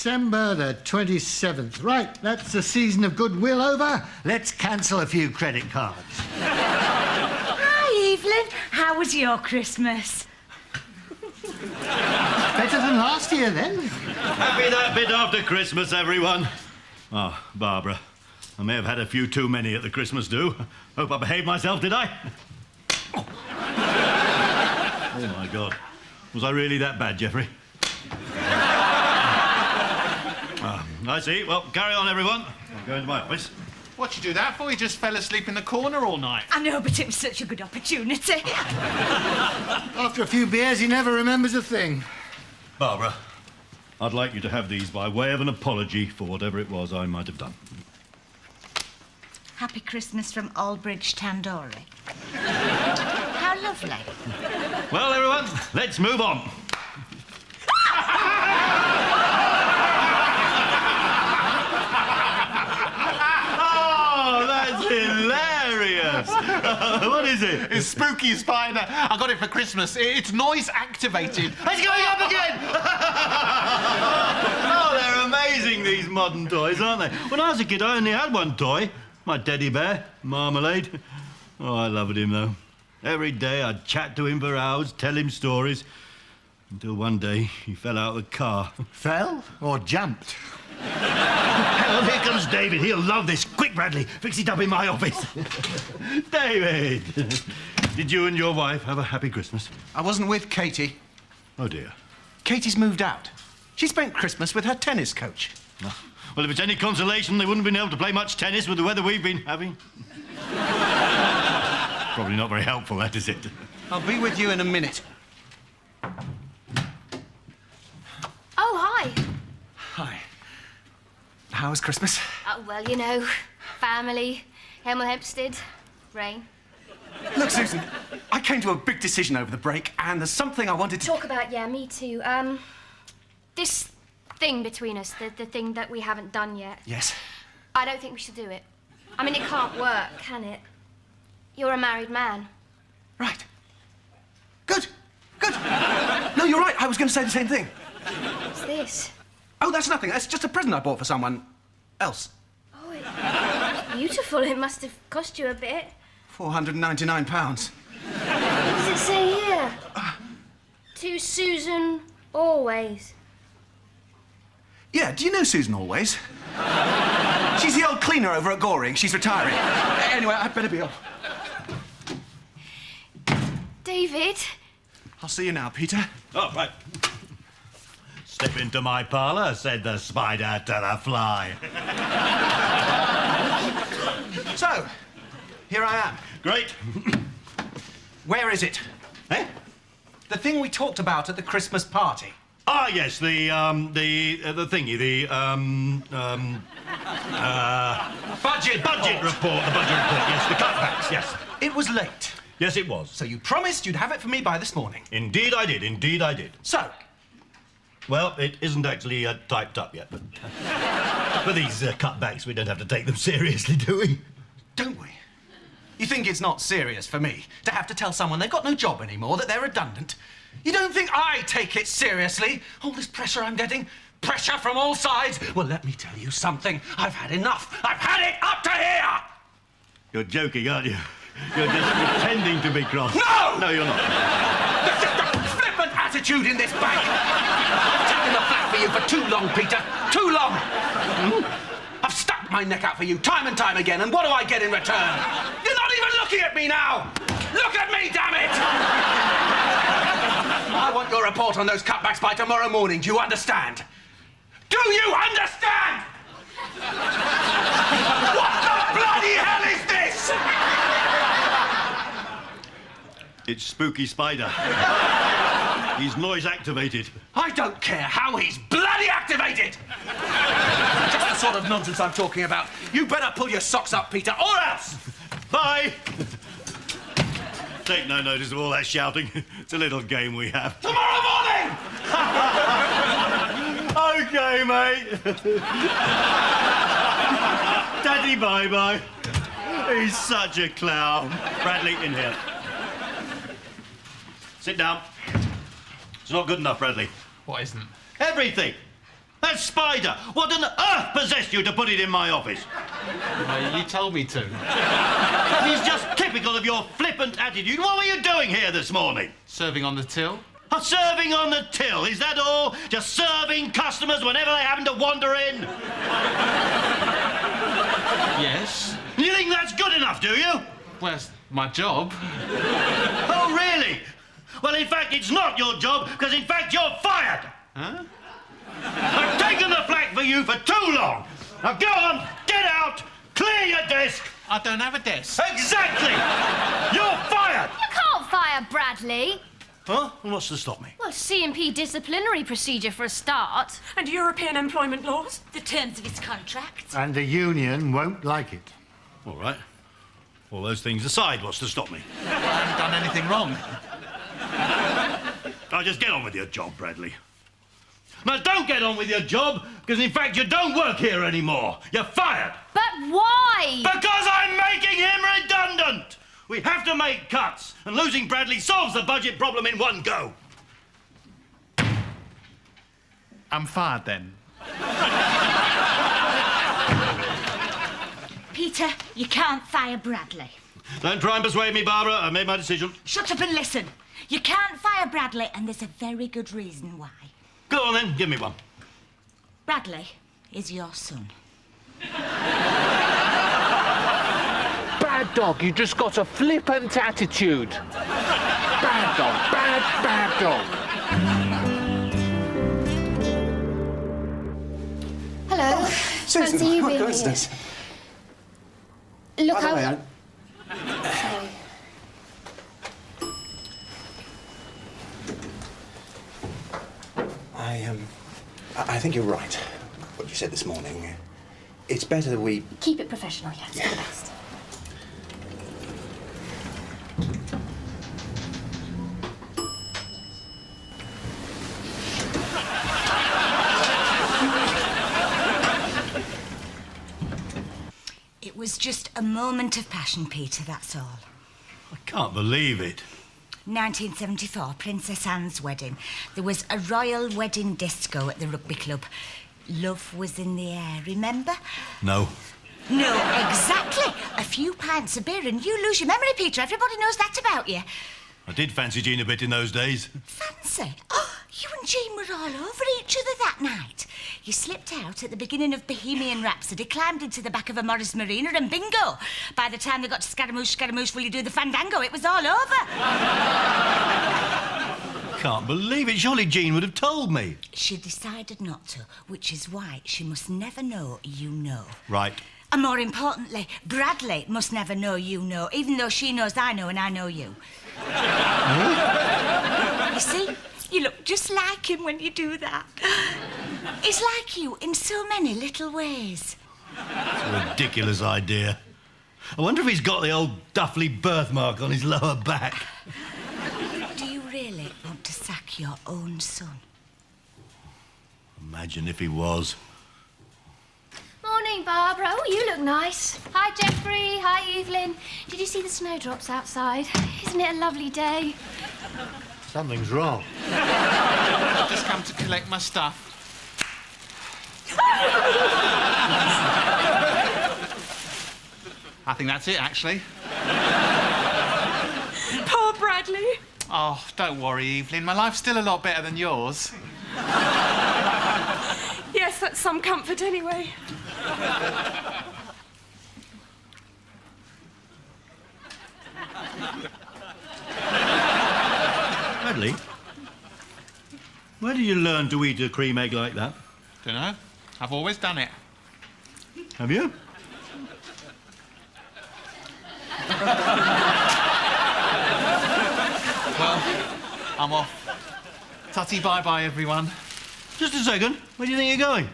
December the 27th. Right, that's the season of goodwill over. Let's cancel a few credit cards. Hi, Evelyn. How was your Christmas? Better than last year, then. Happy that bit after Christmas, everyone. Oh, Barbara, I may have had a few too many at the Christmas do. Hope I behaved myself, did I? Oh, my God. Was I really that bad, Geoffrey? I see. Well, carry on, everyone. I'll go into my office. What'd you do that for? You just fell asleep in the corner all night. I know, but it was such a good opportunity. After a few beers, he never remembers a thing. Barbara, I'd like you to have these by way of an apology for whatever it was I might have done. Happy Christmas from Aldbridge Tandoori. How lovely. Well, everyone, let's move on. Oh, that's hilarious. What is it? It's Spooky Spider. I got it for Christmas. It's noise activated. It's going up again! Oh, they're amazing, these modern toys, aren't they? When I was a kid, I only had one toy. My teddy bear, Marmalade. Oh, I loved him, though. Every day I'd chat to him for hours, tell him stories, until one day he fell out of the car. Fell or jumped? Well, here comes David. He'll love this. Quick, Bradley, fix it up in my office. David, did you and your wife have a happy Christmas? I wasn't with Katie. Oh, dear. Katie's moved out. She spent Christmas with her tennis coach. Oh. Well, if it's any consolation, they wouldn't have been able to play much tennis with the weather we've been having. Probably not very helpful, that, is it? I'll be with you in a minute. Oh, hi. Hi. How was Christmas? Oh, well, you know, family, Hemel Hempstead, rain. Look, Susan, I came to a big decision over the break, and there's something I wanted to... Talk about, yeah, me too. This thing between us, the thing that we haven't done yet. Yes? I don't think we should do it. I mean, it can't work, can it? You're a married man. Right. Good. Good. No, you're right. I was going to say the same thing. What's this? Oh, that's nothing. That's just a present I bought for someone else. Oh, it's beautiful. It must have cost you a bit. £499. What does it say here? To Susan Always. Yeah, do you know Susan Always? She's the old cleaner over at Goring. She's retiring. Anyway, I'd better be off. David? I'll see you now, Peter. Oh, right. Step into my parlour, said the spider to the fly. So, here I am. Great. Where is it? Eh? The thing we talked about at the Christmas party. Ah, yes, the thingy, budget report, yes, the cutbacks, yes. It was late. Yes, it was. So you promised you'd have it for me by this morning. Indeed I did, indeed I did. So? Well, it isn't actually typed up yet, but for these cutbacks, we don't have to take them seriously, do we? Don't we? You think it's not serious for me to have to tell someone they've got no job anymore, that they're redundant? You don't think I take it seriously? All this pressure I'm getting, pressure from all sides. Well, let me tell you something. I've had enough. I've had it up to here! You're joking, aren't you? You're just pretending to be cross. No! No, you're not. There's just a flippant attitude in this bank. I've taken the flak for you for too long, Peter. Too long. I've stuck my neck out for you time and time again, and what do I get in return? You're not even looking at me now! Look at me, damn it! I want your report on those cutbacks by tomorrow morning, do you understand? Do you understand? What the bloody hell is this? It's Spooky Spider. He's noise activated. I don't care how he's bloody activated! Just the sort of nonsense I'm talking about. You better pull your socks up, Peter, or else! Bye! Take no notice of all that shouting. It's a little game we have. Tomorrow morning! OK, mate. Daddy, bye-bye. He's such a clown. Bradley, in here. Sit down. It's not good enough, Bradley. What isn't? Everything. That spider! What on earth possessed you to put it in my office? You told me to. That is just typical of your flippant attitude. What were you doing here this morning? Serving on the till? Serving on the till, is that all? Just serving customers whenever they happen to wander in? Yes. You think that's good enough, do you? Well, it's my job. Oh, really? Well, in fact, it's not your job, because in fact you're fired. Huh? I've taken the flak for you for too long. Now go on, get out, clear your desk. I don't have a desk. Exactly. You're fired. You can't fire Bradley. Huh? And what's to stop me? Well, C&P disciplinary procedure for a start. And European employment laws? The terms of his contract. And the union won't like it. All right. All those things aside, what's to stop me? I haven't done anything wrong. Now just get on with your job, Bradley. Now don't get on with your job, because in fact you don't work here anymore. You're fired. But why? Because I'm making him redundant. We have to make cuts, and losing Bradley solves the budget problem in one go. I'm fired then. Peter, you can't fire Bradley. Don't try and persuade me, Barbara. I've made my decision. Shut up and listen. You can't fire Bradley, and there's a very good reason why. Go on then, give me one. Bradley is your son. Bad dog, you just got a flippant attitude. Bad dog, bad dog. Hello. Susan, Fancy you what being coincidence. here. Look By the how... way, Sorry. I think you're right. What you said this morning. It's better that we... Keep it professional, yes, for the best. It was just a moment of passion, Peter, that's all. I can't believe it. 1974, Princess Anne's wedding. There was a royal wedding disco at the rugby club. Love was in the air, remember? No. No, exactly. A few pints of beer and you lose your memory, Peter. Everybody knows that about you. I did fancy Jean a bit in those days. Fancy? Oh, you and Jean were all over each other that night. You slipped out at the beginning of Bohemian Rhapsody, climbed into the back of a Morris Marina, and bingo! By the time they got to Scaramouche, Scaramouche, will you do the fandango? It was all over. Can't believe it. Surely Jean would have told me. She decided not to, which is why she must never know you know. Right. And more importantly, Bradley must never know you know, even though she knows I know and I know you. You see? You look just like him when you do that. He's like you in so many little ways. It's a ridiculous idea. I wonder if he's got the old Duffley birthmark on his lower back. Do you really want to sack your own son? Imagine if he was. Morning, Barbara. Oh, you look nice. Hi, Geoffrey. Hi, Evelyn. Did you see the snowdrops outside? Isn't it a lovely day? Something's wrong. I've just come to collect my stuff. I think that's it, actually. Poor Bradley. Oh, don't worry, Evelyn. My life's still a lot better than yours. Yes, that's some comfort anyway. Bradley, where did you learn to eat a cream egg like that? Dunno. I've always done it. Have you? Well, I'm off. Tutty bye-bye, everyone. Just a second. Where do you think you're going?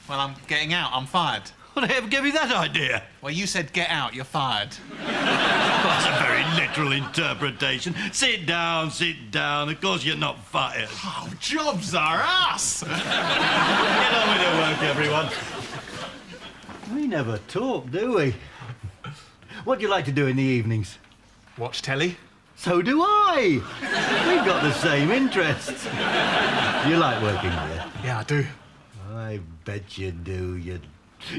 Well, I'm getting out. I'm fired. Whatever gave you that idea? Well, you said get out. You're fired. That's a very literal interpretation. Sit down, sit down. Of course you're not fired. Oh, jobs are us. Get on with your work, everyone. We never talk, do we? What do you like to do in the evenings? Watch telly. So do I. We've got the same interests. You like working here? Yeah, I do. I I bet you do, you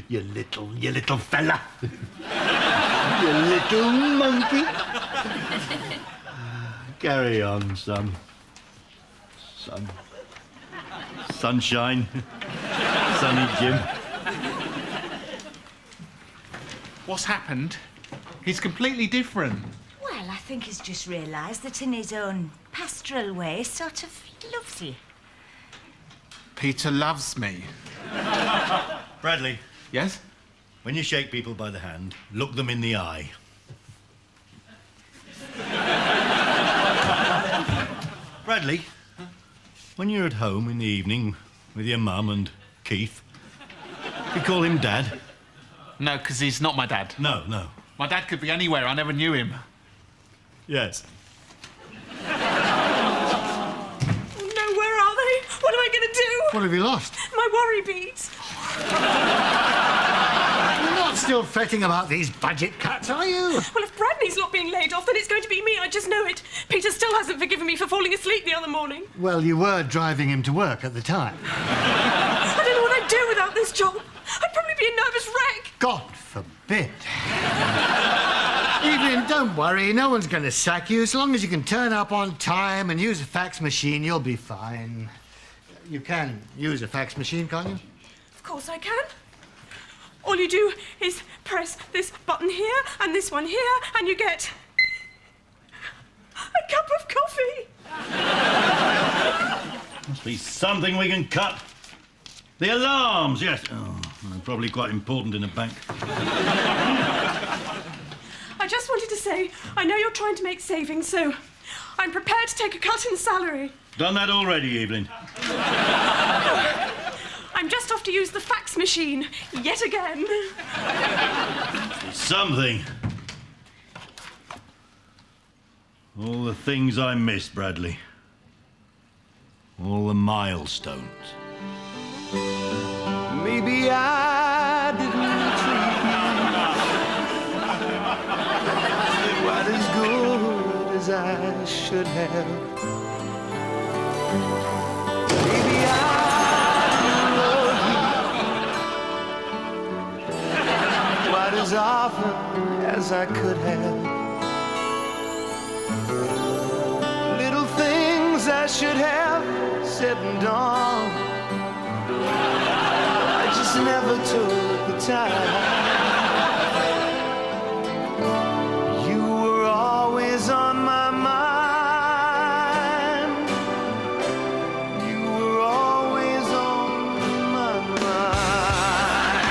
little fella. You little monkey. Carry on, son. Sunshine. Sunny Jim. What's happened? He's completely different. Well, I think he's just realised that in his own pastoral way, sort of loves you. Peter loves me. Bradley, Yes? when you shake people by the hand, look them in the eye. Bradley, when you're at home in the evening with your mum and Keith, you call him Dad? No, because he's not my dad. No. My dad could be anywhere. I never knew him. Yes. Oh, no, where are they? What am I going to do? What have you lost? My worry beads. You're not still fretting about these budget cuts, are you? Well, if Bradley's not being laid off, then it's going to be me. I just know it. Peter still hasn't forgiven me for falling asleep the other morning. Well, you were driving him to work at the time. I don't know what I'd do without this job. I'd probably be a nervous wreck. God forbid. Evelyn, don't worry. No one's going to sack you. As long as you can turn up on time and use a fax machine, you'll be fine. You can use a fax machine, can't you? Of course I can. All you do is press this button here and this one here, and you get a cup of coffee. Must be something we can cut. The alarms, yes. Oh, they're probably quite important in a bank. I just wanted to say, I know you're trying to make savings, so I'm prepared to take a cut in salary. Done that already, Evelyn. I'm just off to use the fax machine, yet again. Something. All the things I missed, Bradley. All the milestones. Maybe I didn't treat you quite as good as I should have. Maybe I didn't love you quite as often as I could have. Little things I should have said and done, I just never took the time. You were always on my mind. You were always on my mind.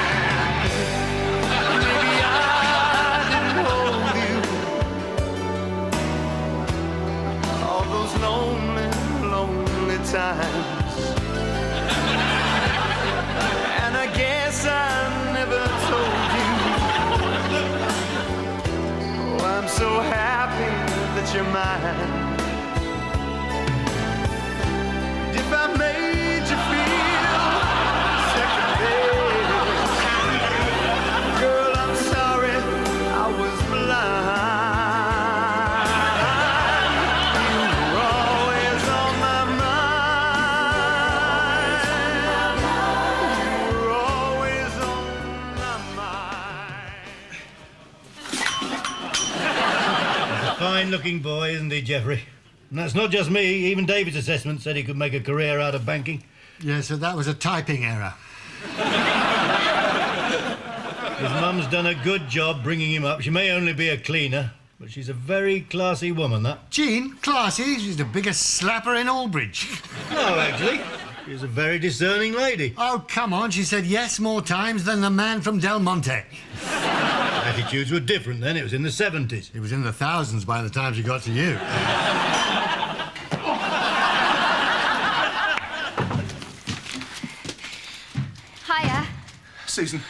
Maybe I didn't hold you all those lonely, lonely times. And I guess I never told you. Oh, I'm so happy that you're mine. If I made you feel second best, girl, I'm sorry I was blind. You were always on my mind. You were always on my mind. Fine-looking boy, isn't he, Geoffrey? And that's not just me. Even David's assessment said he could make a career out of banking. Yeah, so that was a typing error. His mum's done a good job bringing him up. She may only be a cleaner, but she's a very classy woman, that. Jean, classy, she's the biggest slapper in Aldbridge. No, actually. She's a very discerning lady. Oh, come on, she said yes more times than the man from Del Monte. Attitudes were different then. It was in the 70s. It was in the thousands by the time she got to you. Hiya. Susan,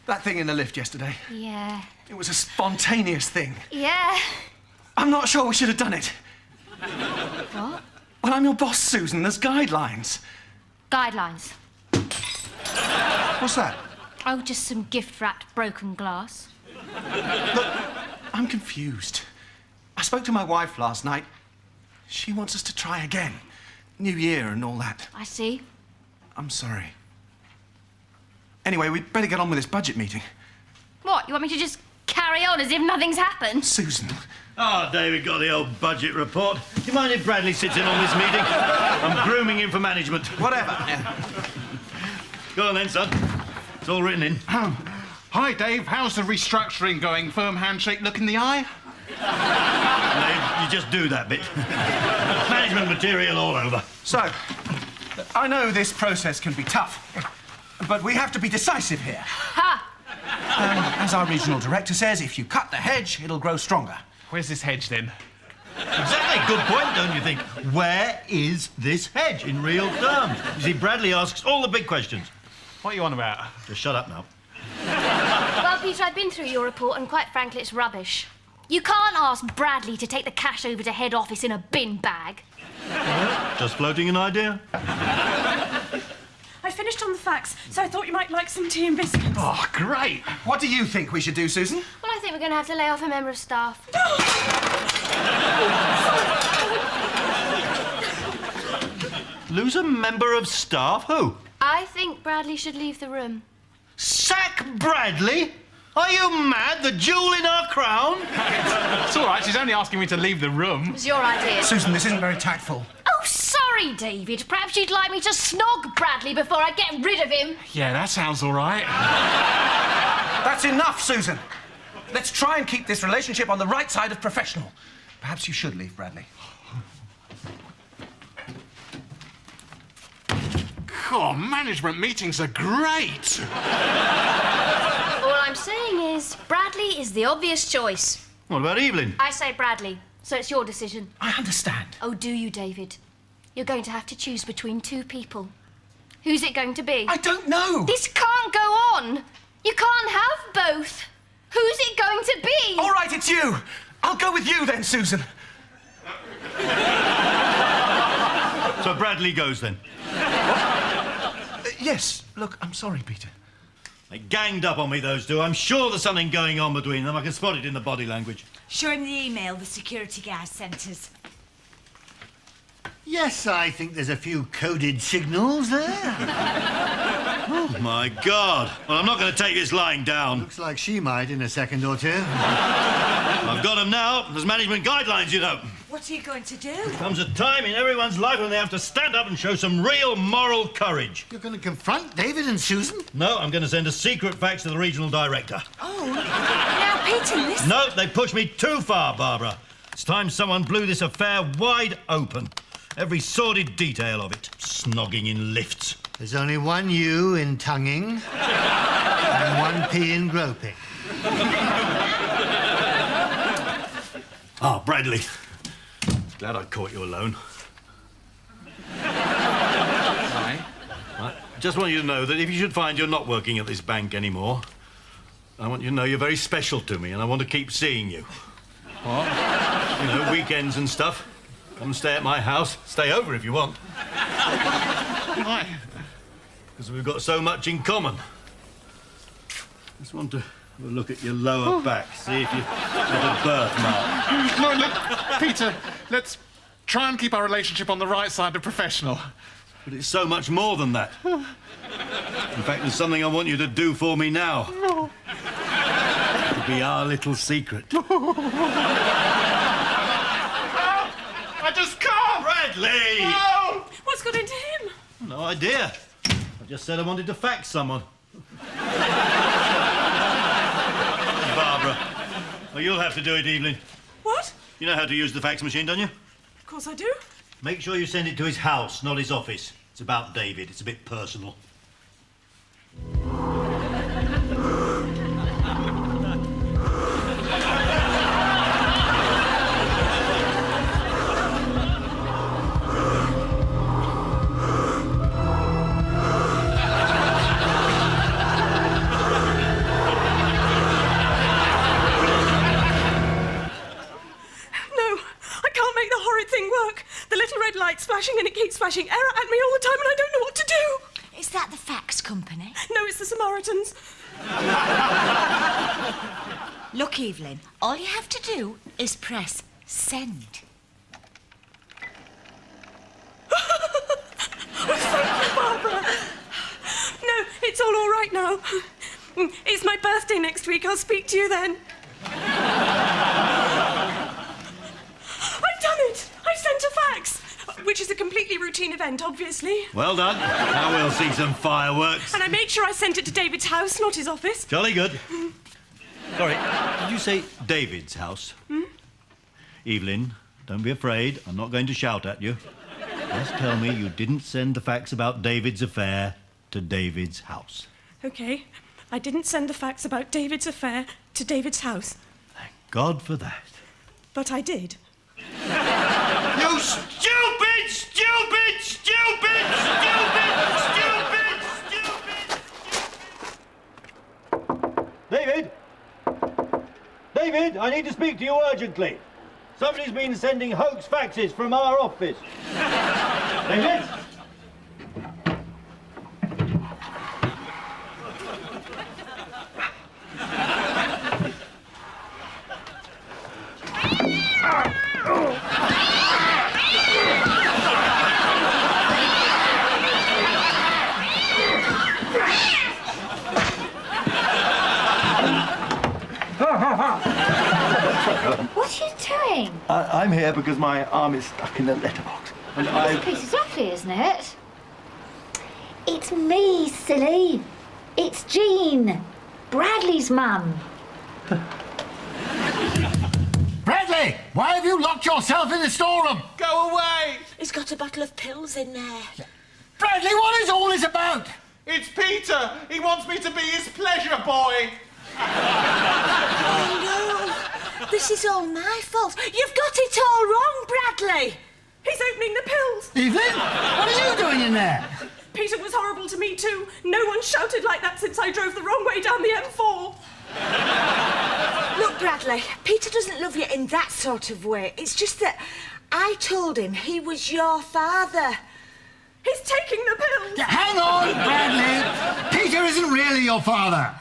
that thing in the lift yesterday, Yeah. it was a spontaneous thing. Yeah. I'm not sure we should have done it. What? Well, I'm your boss, Susan. There's guidelines. Guidelines. What's that? Oh, just some gift-wrapped broken glass. Look, I'm confused. I spoke to my wife last night. She wants us to try again. New Year and all that. I see. I'm sorry. Anyway, we'd better get on with this budget meeting. What, you want me to just carry on as if nothing's happened? Susan. Oh, David got the old budget report. Do you mind if Bradley sits in on this meeting? I'm grooming him for management. Whatever. Go on then, son. It's all written in. Hi, Dave. How's the restructuring going? Firm handshake, look in the eye? Dave, you just do that bit. Management material all over. So, I know this process can be tough, but we have to be decisive here. Ha! As our regional director says, if you cut the hedge, it'll grow stronger. Where's this hedge, then? Exactly. Good point, don't you think? Where is this hedge in real terms? You see, Bradley asks all the big questions. What are you on about? Just shut up now. Well, Peter, I've been through your report, and quite frankly, it's rubbish. You can't ask Bradley to take the cash over to head office in a bin bag. Just floating an idea? I finished on the facts, so I thought you might like some tea and biscuits. Oh, great. What do you think we should do, Susan? Well, I think we're going to have to lay off a member of staff. Lose a member of staff? Who? I think Bradley should leave the room. Sack Bradley? Are you mad? The jewel in our crown? It's all right. She's only asking me to leave the room. It was your idea. Susan, this isn't very tactful. Oh, sorry, David. Perhaps you'd like me to snog Bradley before I get rid of him. Yeah, that sounds all right. That's enough, Susan. Let's try and keep this relationship on the right side of professional. Perhaps you should leave, Bradley. Oh, management meetings are great. All I'm saying is Bradley is the obvious choice. What about Evelyn? I say Bradley, so it's your decision. I understand. Oh, do you, David? You're going to have to choose between two people. Who's it going to be? I don't know. This can't go on. You can't have both. Who's it going to be? All right, it's you. I'll go with you then, Susan. So Bradley goes then. Yes. Look, I'm sorry, Peter. They ganged up on me, those two. I'm sure there's something going on between them. I can spot it in the body language. Show him the email the security guy sent us. Yes, I think there's a few coded signals there. Oh, my God. Well, I'm not going to take this lying down. Looks like she might in a second or two. I've got them now. There's management guidelines, you know. What are you going to do? Comes a time in everyone's life when they have to stand up and show some real moral courage. You're going to confront David and Susan? No, I'm going to send a secret fax to the regional director. Oh, now, Peter, listen. No, they pushed me too far, Barbara. It's time someone blew this affair wide open. Every sordid detail of it. Snogging in lifts. There's only one U in tonguing and one P in groping. Ah, Bradley. Glad I caught you alone. Right. Right. Just want you to know that if you should find you're not working at this bank anymore, I want you to know you're very special to me and I want to keep seeing you. What? You know, weekends and stuff. Come and stay at my house. Stay over if you want. Why? Because we've got so much in common. Just want to have a look at your lower back, see if you've got a birthmark. No, look, Peter, let's try and keep our relationship on the right side of professional. But it's so much more than that. In fact, there's something I want you to do for me now. It'll be our little secret. I just can't! Bradley! No! What's got into him? No idea. I just said I wanted to fax someone. Barbara. Well, you'll have to do it, Evelyn. What? You know how to use the fax machine, don't you? Of course I do. Make sure you send it to his house, not his office. It's about David. It's a bit personal. flashing and it keeps flashing error at me all the time and I don't know what to do. Is that the fax company? No, it's the Samaritans. Look, Evelyn, all you have to do is press send. Oh, thank you, Barbara. No, it's all right now. It's my birthday next week. I'll speak to you then. I've done it! I sent a fax! Which is a completely routine event, obviously. Well done. Now we'll see some fireworks. And I made sure I sent it to David's house, not his office. Jolly good. Sorry, did you say David's house? Evelyn, don't be afraid. I'm not going to shout at you. Just tell me you didn't send the fax about David's affair to David's house. OK. I didn't send the fax about David's affair to David's house. Thank God for that. But I did. You stupid, stupid, stupid, stupid, stupid, stupid! David! David, I need to speak to you urgently. Somebody's been sending hoax faxes from our office. David? What are you doing? I'm here because my arm is stuck in the letterbox. And I... It's exactly, isn't it? It's me, silly. It's Jean, Bradley's mum. Bradley, why have you locked yourself in the storeroom? Go away! He's got a bottle of pills in there. Bradley, what is all this about? It's Peter! He wants me to be his pleasure boy! Oh, no. This is all my fault. You've got it all wrong, Bradley. He's opening the pills. Evelyn, what are you doing in there? Peter was horrible to me too. No one shouted like that since I drove the wrong way down the M4. Look, Bradley, Peter doesn't love you in that sort of way. It's just that I told him he was your father. He's taking the pills. Hang on, Bradley. Peter isn't really your father.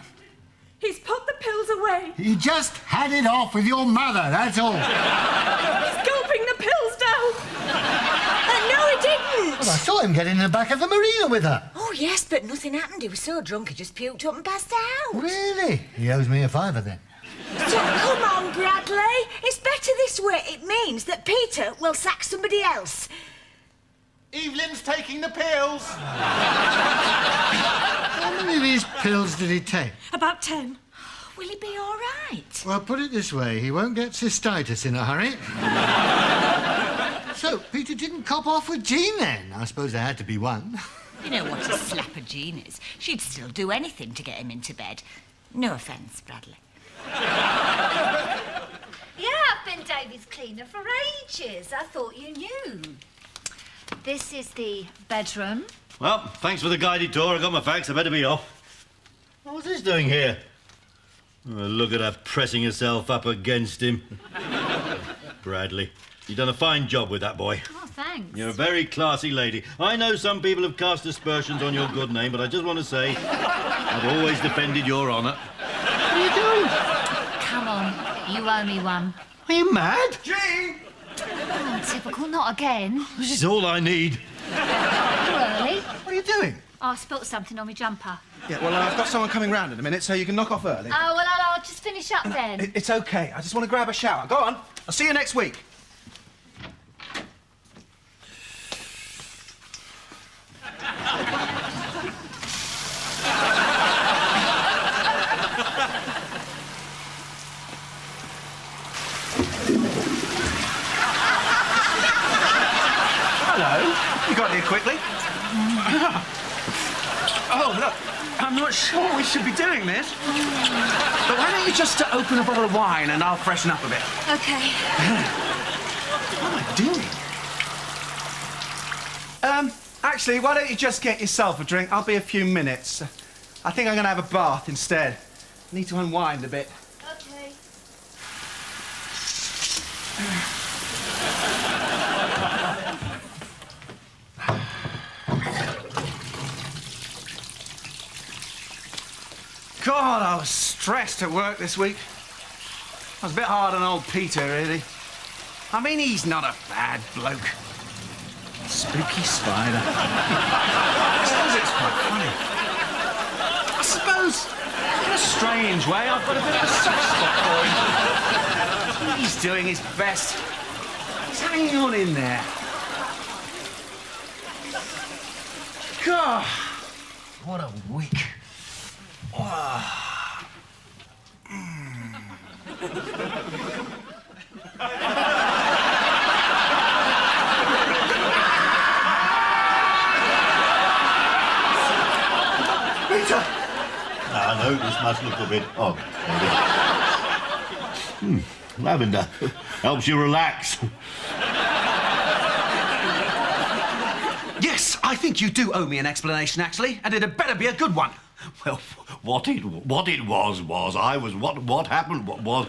He's put the pills away. He just had it off with your mother, that's all. He's gulping the pills down. No, he didn't. Well, I saw him get in the back of the marina with her. Oh, yes, but nothing happened. He was so drunk he just puked up and passed out. Really? He owes me a £5 then. So, come on, Bradley. It's better this way. It means that Peter will sack somebody else. Evelyn's taking the pills! How many of these pills did he take? About 10. Will he be all right? Well, put it this way, he won't get cystitis in a hurry. So, Peter didn't cop off with Jean then? I suppose there had to be one. You know what a slapper Jean is. She'd still do anything to get him into bed. No offence, Bradley. Yeah, I've been David's cleaner for ages. I thought you knew. This is the bedroom. Well, thanks for the guided tour. I got my fax. I better be off. What's this doing here? Oh, look at her pressing herself up against him. Bradley, you've done a fine job with that boy. Oh, thanks. You're a very classy lady. I know some people have cast aspersions on your good name, but I just want to say I've always defended your honour. What are you doing? Come on, you owe me one. Are you mad? Jean! Oh, typical, not again. This is all I need. Too early. What are you doing? Oh, I spilt something on my jumper. Yeah, well, I've got someone coming round in a minute, so you can knock off early. Oh, well, I'll just finish up then. It's okay. I just want to grab a shower. Go on. I'll see you next week. Hello. You got here quickly. Oh, look. I'm not sure we should be doing this. But why don't you just open a bottle of wine and I'll freshen up a bit? OK. What am I doing? Actually, why don't you just get yourself a drink? I'll be a few minutes. I think I'm going to have a bath instead. I need to unwind a bit. OK. God, I was stressed at work this week. I was a bit hard on old Peter, really. I mean, he's not a bad bloke. Spooky spider. I suppose it's quite funny. suppose, in a strange way, I've got a bit of a soft spot for him. He's doing his best. He's hanging on in there. God, what a week. Peter! I know this must look a bit odd. Lavender helps you relax. Yes, I think you do owe me an explanation, actually, and it had better be a good one. Well, what it was what happened was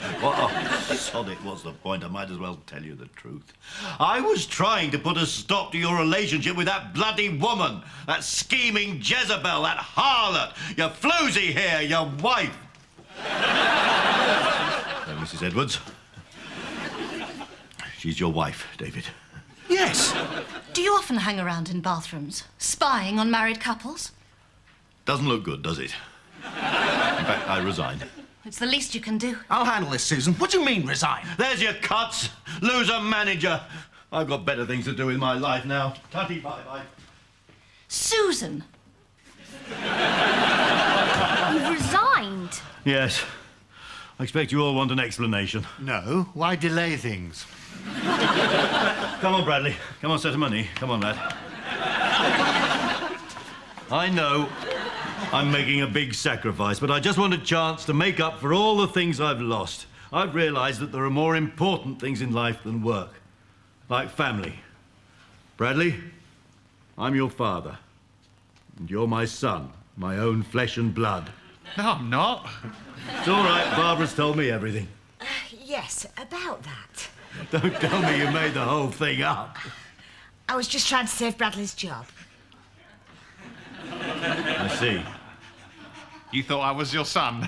sod it, what's the point? I might as well tell you the truth. I was trying to put a stop to your relationship with that bloody woman, that scheming Jezebel, that harlot, your floozy here, your wife. Mrs. Edwards, she's your wife, David. Yes. Do you often hang around in bathrooms, spying on married couples? Doesn't look good, does it? In fact, I resign. It's the least you can do. I'll handle this, Susan. What do you mean, resign? There's your cuts. Lose a manager. I've got better things to do with my life now. Tutty, bye-bye. Susan! You've resigned. Yes. I expect you all want an explanation. No, why delay things? Come on, Bradley. Come on, set of money. Come on, lad. I know I'm making a big sacrifice, but I just want a chance to make up for all the things I've lost. I've realised that there are more important things in life than work, like family. Bradley, I'm your father, and you're my son, my own flesh and blood. No, I'm not. It's all right, Barbara's told me everything. Yes, about that. Don't tell me you made the whole thing up. I was just trying to save Bradley's job. I see. You thought I was your son?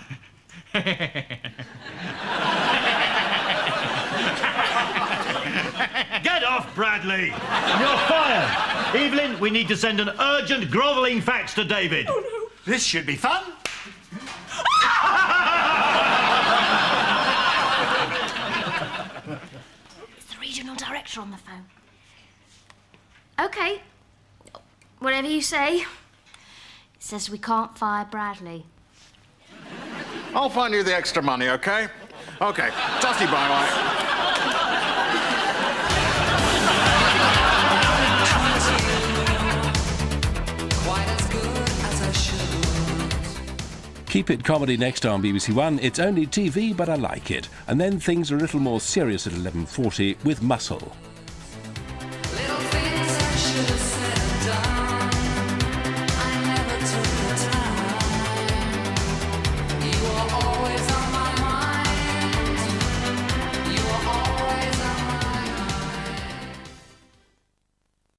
Get off, Bradley! You're fired! Evelyn, we need to send an urgent grovelling fax to David. Oh, no. This should be fun. It's the regional director on the phone. OK. Whatever you say. It says we can't fire Bradley. I'll find you the extra money, OK? OK. Dusty, bye-bye. Keep It Comedy next on BBC One. It's only TV, but I like it. And then things are a little more serious at 11:40 with Muscle.